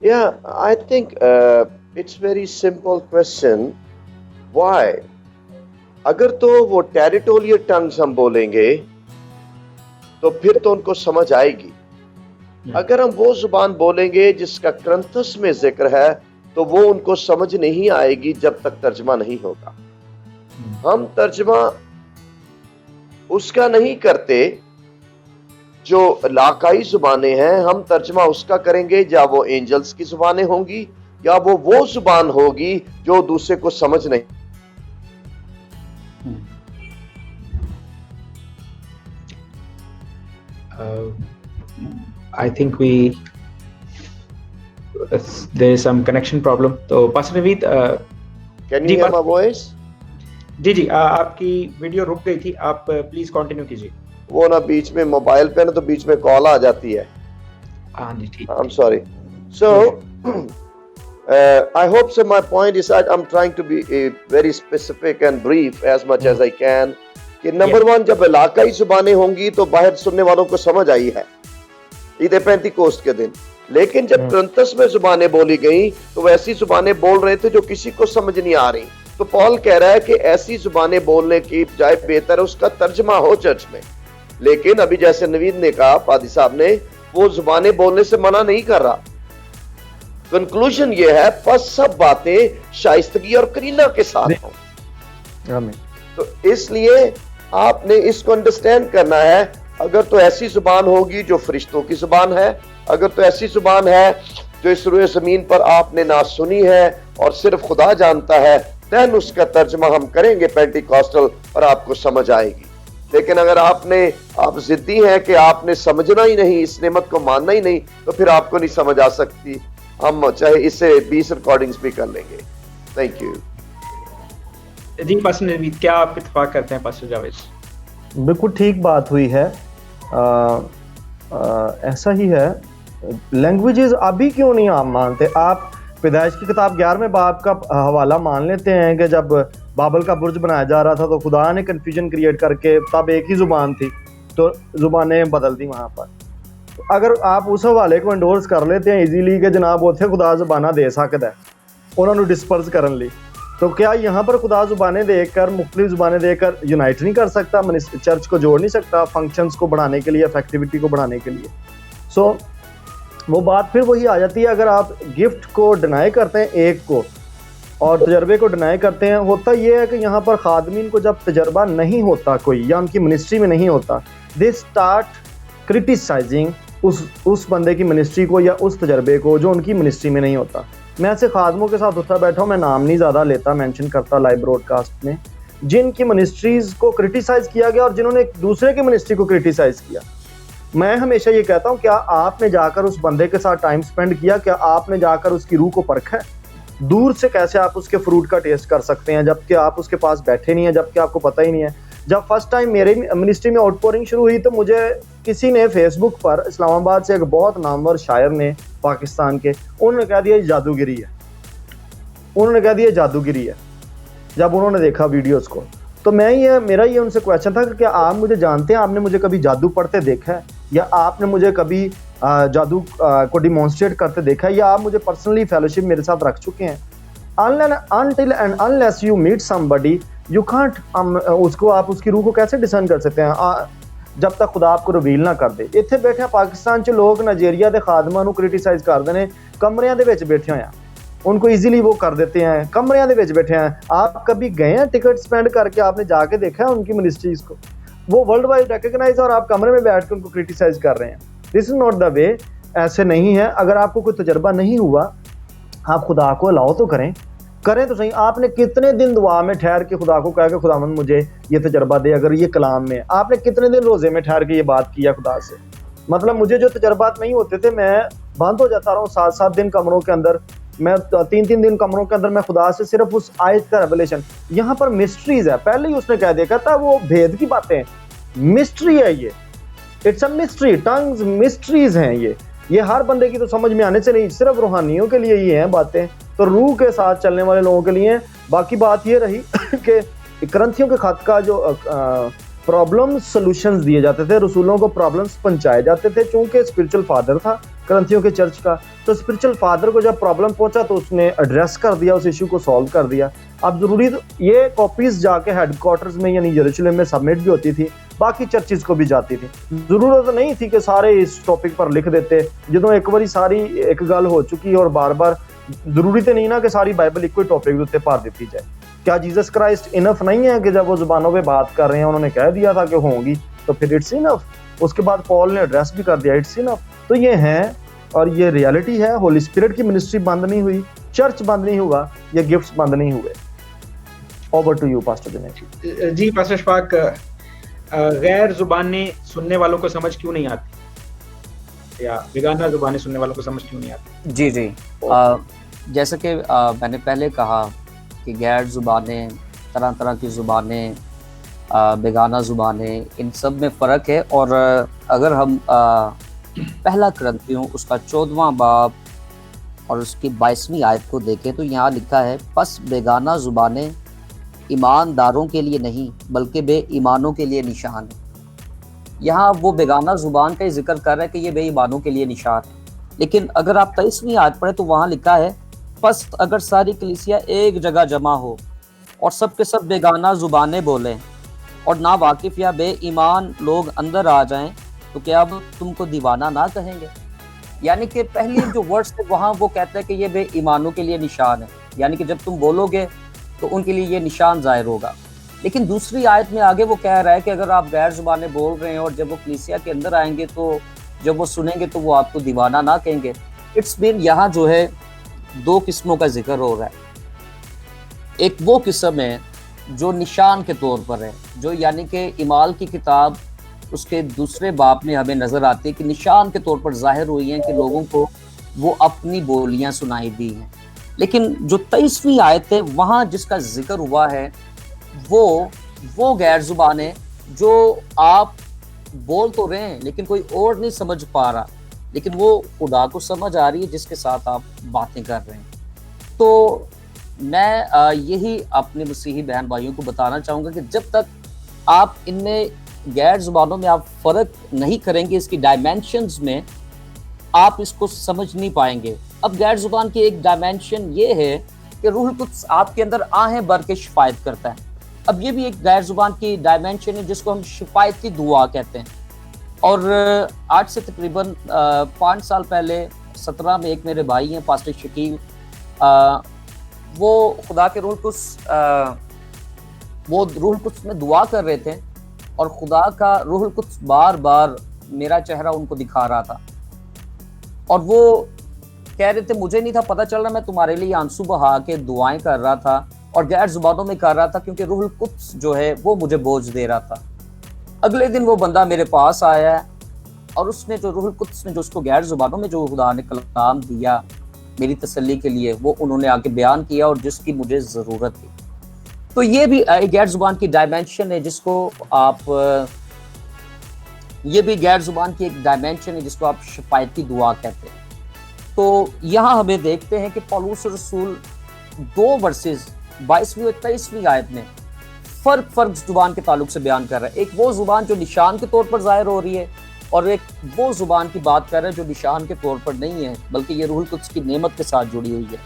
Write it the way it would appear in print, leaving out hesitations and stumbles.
Yeah, I think it's very simple question. Why? اگر تو وہ ٹیریٹوریل ٹنگز ہم بولیں گے تو پھر تو ان کو سمجھ آئے گی. اگر ہم وہ زبان بولیں گے جس کا کرنتھس میں ذکر ہے تو وہ ان کو سمجھ نہیں آئے گی جب تک ترجمہ نہیں ہوگا. ہم ترجمہ اس کا نہیں کرتے جو علاقائی زبانیں ہیں, ہم ترجمہ اس کا کریں گے یا وہ اینجلز کی زبانیں ہوں گی یا وہ زبان ہوگی جو دوسرے کو سمجھ نہیں. I think there is some connection problem. تو Pastor Naveed, Can you hear my voice? جی آپ کی ویڈیو رک گئی تھی, آپ پلیز کنٹینیو کیجیے. وہ نا بیچ میں موبائل پہ نا تو بیچ میں کال آ جاتی ہے. ہاں جی ٹھیک. I'm sorry. So I hope so. My point is that I'm trying to be very specific and brief as much as I can. کہ نمبر 1, جب علاقائی زبانیں ہوں گی تو باہر سننے والوں کو سمجھ آئی ہے عید پینتیکوسٹ کے دن. لیکن جب کرنتھس میں زبانیں بولی گئیں تو وہ ایسی زبانیں بول رہے تھے جو کسی کو سمجھ نہیں آ رہی. تو پال کہہ رہا ہے کہ ایسی زبانیں بولنے کی بجائے بہتر ہے اس کا ترجمہ ہو چرچ میں. لیکن ابھی جیسے نوید نے کہا, پادی صاحب نے, وہ زبانیں بولنے سے منع نہیں کر رہا. کنکلوژن یہ ہے بس سب باتیں شائستگی اور کرینہ کے ساتھ ہوں. تو اس لیے آپ نے اس کو انڈرسٹینڈ کرنا ہے. اگر تو ایسی زبان ہوگی جو فرشتوں کی زبان ہے, اگر تو ایسی زبان ہے جو اس روئے زمین پر آپ نے نہ سنی ہے اور صرف خدا جانتا ہے, دین اس کا ترجمہ ہم کریں گے پینٹیکاسٹل اور آپ کو سمجھ آئے گی. لیکن اگر آپ ضدی ہیں کہ آپ نے سمجھنا ہی نہیں, اس نعمت کو ماننا ہی نہیں, تو پھر آپ کو نہیں سمجھ آ سکتی. ہم چاہے اس سے 20 ریکارڈنگز بھی کر لیں گے. Thank you. جی پاسٹر نوید, کیا آپ اتفاق کرتے ہیں پاسٹر جاوید؟ بالکل ٹھیک بات ہوئی ہے. ایسا ہی ہے. لینگویجز ابھی کیوں نہیں آپ مانتے؟ آپ پیدائش کی کتاب 11ویں باب کا حوالہ مان لیتے ہیں کہ جب بابل کا برج بنایا جا رہا تھا تو خدا نے کنفیوژن کریٹ کر کے, تب ایک ہی زبان تھی تو زبانیں بدل دی وہاں پر. اگر آپ اس حوالے کو انڈورس کر لیتے ہیں ایزیلی کہ جناب اتنے خدا زبانہ دے سکتا ہے, انہوں نے ڈسپرس کرن لی, تو کیا یہاں پر خدا زبانیں دے کر, مختلف زبانیں دے کر یونائٹ نہیں کر سکتا, چرچ کو جوڑ نہیں سکتا فنکشنز کو بڑھانے کے لیے, افیکٹیوٹی کو بڑھانے کے لیے؟ سو وہ بات پھر وہی آ جاتی ہے. اگر آپ گفٹ کو ڈینائی کرتے ہیں ایک کو اور تجربے کو ڈینائی کرتے ہیں, ہوتا یہ ہے کہ یہاں پر خادمین کو جب تجربہ نہیں ہوتا کوئی, یا ان کی منسٹری میں نہیں ہوتا, دے اسٹارٹ کرٹیسائزنگ اس بندے کی منسٹری کو یا اس تجربے کو جو ان کی منسٹری میں نہیں ہوتا. میں ایسے خادموں کے ساتھ اٹھا بیٹھا ہوں, میں نام نہیں زیادہ لیتا, مینشن کرتا لائیو براڈ کاسٹ میں, جن کی منسٹریز کو کرٹیسائز کیا گیا اور جنہوں نے دوسرے کی منسٹری کو کرٹیسائز کیا. میں ہمیشہ یہ کہتا ہوں, کیا آپ نے جا کر اس بندے کے ساتھ ٹائم سپینڈ کیا؟ کیا آپ نے جا کر اس کی روح کو پرکھا ہے؟ دور سے کیسے آپ اس کے فروٹ کا ٹیسٹ کر سکتے ہیں جبکہ آپ اس کے پاس بیٹھے نہیں ہیں, جبکہ آپ کو پتہ ہی نہیں ہے. جب فرسٹ ٹائم میرے منسٹری میں آؤٹ پورنگ شروع ہوئی تو مجھے کسی نے فیس بک پر, اسلام آباد سے ایک بہت نامور شاعر نے پاکستان کے, انہوں نے کہہ دیا جادوگری ہے, انہوں نے کہہ دیا جادوگری ہے جب انہوں نے دیکھا ویڈیوز کو. تو میرا یہ ان سے کویشچن تھا کہ کیا آپ مجھے جانتے ہیں؟ آپ نے مجھے کبھی جادو پڑھتے دیکھا ہے؟ یا آپ نے مجھے کبھی جادو کو ڈیمونسٹریٹ کرتے دیکھا ہے؟ یا آپ مجھے پرسنلی فیلوشپ میرے ساتھ رکھ چکے ہیں؟ until and unless you meet somebody you can't اس کو, آپ اس کی روح کو کیسے ڈسرن کر سکتے ہیں جب تک خدا آپ کو ریویل نہ کر دے. اتنے بیٹھے پاکستان چ لوگ نائجیریا کے خادماں نو کرٹیسائز کرتے ہیں, کمریاں دے وچ بیٹھے ہوئے ہیں, ان کو ایزیلی وہ کر دیتے ہیں, کمریاں دے وچ بیٹھے ہیں. آپ کبھی گئے ہیں ٹکٹ سپینڈ کر کے, آپ نے جا کے دیکھا ہے ان کی منسٹریز کو؟ وہ ورلڈ وائڈ ریکگنائز, اور آپ کمرے میں بیٹھ کے ان کو کرٹیسائز کر رہے ہیں. دس از ناٹ دا وے. ایسے نہیں ہے. اگر آپ کو کوئی تجربہ نہیں ہوا, آپ خدا کو الاؤ تو کریں تو صحیح. آپ نے کتنے دن دعا میں ٹھہر کے خدا کو کہا کہ خداوند مجھے یہ تجربہ دے؟ اگر یہ کلام میں آپ نے کتنے دن روزے میں ٹھہر کے یہ بات کیا خدا سے؟ مطلب مجھے جو تجربات نہیں ہوتے تھے, میں بند ہو جاتا رہا ہوں 7 دن کمروں کے اندر, میں 3 دن کمروں کے اندر میں خدا سے صرف اس آیت کا ریویلیشن. یہاں پر مسٹریز ہے, پہلے ہی اس نے کہہ دیا, کہتا وہ بھید کی باتیں, مسٹری ہے یہ, اٹس اے مسٹری, ٹنگز مسٹریز ہیں یہ ہر بندے کی تو سمجھ میں آنے سے نہیں, صرف روحانیوں کے لیے یہ ہیں باتیں, تو روح کے ساتھ چلنے والے لوگوں کے لیے. باقی بات یہ رہی کہ کرنتھیوں کے خط کا جو پرابلم سولوشنز دیے جاتے تھے, رسولوں کو پرابلمز پہنچائے جاتے تھے, چونکہ اسپرچل فادر تھا کرنتھیوں کے چرچ کا. تو اسپرچل فادر کو جب پرابلم پہنچا تو اس نے ایڈریس کر دیا, اس ایشو کو سالو کر دیا. اب ضروری یہ کاپیز جا کے ہیڈ کوارٹرز میں یعنی یروشلم میں سبمٹ بھی ہوتی تھی, باقی چرچز کو بھی جاتی تھی. ضرورت نہیں تھی کہ سارے اس ٹاپک پر لکھ دیتے, جدوں ایک باری ساری ایک گل ہو چکی اور بار بار ضروری تو نہیں نا کہ ساری بائبل ایک کوئی ٹاپک اتنے پار دیتی جائے. کیا جیزس کرائسٹ انف نہیں ہے کہ جب وہ زبانوں پہ بات کر رہے ہیں انہوں نے کہہ دیا تھا کہ ہوں گی تو پھر اٹس انف. اس کے بعد پال نے ایڈریس بھی کر دیا, اٹس انف. تو یہ ہیں اور یہ ریالٹی ہے. ہولی اسپرٹ کی منسٹری بند نہیں ہوئی, چرچ بند نہیں ہوا, یہ گفٹس بند نہیں ہوئے. Over to you pastor Dinesh. جی پاسٹر اشفاق, غیر زبانیں سننے والوں کو سمجھ کیوں نہیں آتی, یا بیگانہ زبانیں سننے والوں کو سمجھ کیوں نہیں آتی؟ جی جی, جیسا کہ میں نے پہلے کہا کہ غیر زبانیں, طرح طرح کی زبانیں, بیگانہ زبانیں, ان سب میں فرق ہے. اور اگر ہم پہلا کرنتھیوں اس کا 14واں باب اور اس کی 22ویں آیت کو دیکھیں تو یہاں لکھا ہے, پس بیگانہ زبانیں ایمانداروں کے لیے نہیں بلکہ بے ایمانوں کے لیے نشان ہے. یہاں وہ بیگانہ زبان کا ہی ذکر کر رہا ہے کہ یہ بے ایمانوں کے لیے نشان ہے. لیکن اگر آپ 23ویں آیت پڑھیں تو وہاں لکھا ہے, پس اگر ساری کلیسیا ایک جگہ جمع ہو اور سب کے سب بیگانہ زبانیں بولیں اور نا واقف یا بے ایمان لوگ اندر آ جائیں تو کیا اب تم کو دیوانہ نہ کہیں گے. یعنی کہ پہلی جو ورڈز ہے وہاں وہ کہتا ہے کہ یہ بے ایمانوں کے لیے نشان ہے, یعنی کہ جب تم بولو گے تو ان کے لیے یہ نشان ظاہر ہوگا. لیکن دوسری آیت میں آگے وہ کہہ رہا ہے کہ اگر آپ غیر زبانیں بول رہے ہیں اور جب وہ کلیسیا کے اندر آئیں گے تو جب وہ سنیں گے تو وہ آپ کو دیوانہ نہ کہیں گے. اٹس مین یہاں جو ہے دو قسموں کا ذکر ہو رہا ہے. ایک وہ قسم ہے جو نشان کے طور پر ہے, جو یعنی کہ اعمال کی کتاب اس کے دوسرے باب میں ہمیں نظر آتی ہے کہ نشان کے طور پر ظاہر ہوئی ہیں کہ لوگوں کو وہ اپنی بولیاں سنائی دی ہیں. لیکن جو 23ویں آیت ہے وہاں جس کا ذکر ہوا ہے وہ غیر زبانیں جو آپ بول تو رہے ہیں لیکن کوئی اور نہیں سمجھ پا رہا, لیکن وہ خدا کو سمجھ آ رہی ہے جس کے ساتھ آپ باتیں کر رہے ہیں. تو میں یہی اپنے مسیحی بہن بھائیوں کو بتانا چاہوں گا کہ جب تک آپ ان میں غیر زبانوں میں آپ فرق نہیں کریں گے, اس کی ڈائمینشنز میں, آپ اس کو سمجھ نہیں پائیں گے. اب غیر زبان کی ایک ڈائمینشن یہ ہے کہ روح القدس آپ کے اندر آہیں بھر کے شفایت کرتا ہے. اب یہ بھی ایک غیر زبان کی ڈائمینشن ہے جس کو ہم شفایتی دعا کہتے ہیں. اور آج سے تقریباً 5 سال پہلے 17 میں ایک میرے بھائی ہیں پاسٹر شکیل, وہ خدا کے روح القدس میں دعا کر رہے تھے اور خدا کا روح القدس بار بار میرا چہرہ ان کو دکھا رہا تھا اور وہ کہہ رہے تھے مجھے نہیں تھا پتہ چل رہا, میں تمہارے لیے آنسو بہا کے دعائیں کر رہا تھا اور غیر زبانوں میں کر رہا تھا کیونکہ روح القدس جو ہے وہ مجھے بوجھ دے رہا تھا. اگلے دن وہ بندہ میرے پاس آیا ہے اور اس نے جو روح القدس نے جو اس کو غیر زبانوں میں جو خدا نے کلام دیا میری تسلی کے لیے, وہ انہوں نے آ کے بیان کیا اور جس کی مجھے ضرورت تھی. تو یہ بھی غیر زبان کی ڈائمینشن ہے جس کو آپ یہ بھی غیر زبان کی ایک ڈائمینشن ہے جس کو آپ شفایتی دعا کہتے ہیں. تو یہاں ہمیں دیکھتے ہیں کہ پولس رسول 2 ورسز 22ویں اور 23ویں آیت میں فرق زبان کے تعلق سے بیان کر رہا ہے. ایک وہ زبان جو نشان کے طور پر ظاہر ہو رہی ہے اور ایک وہ زبان کی بات کر رہا ہے جو نشان کے طور پر نہیں ہے بلکہ یہ روح القدس کی نعمت کے ساتھ جڑی ہوئی ہے.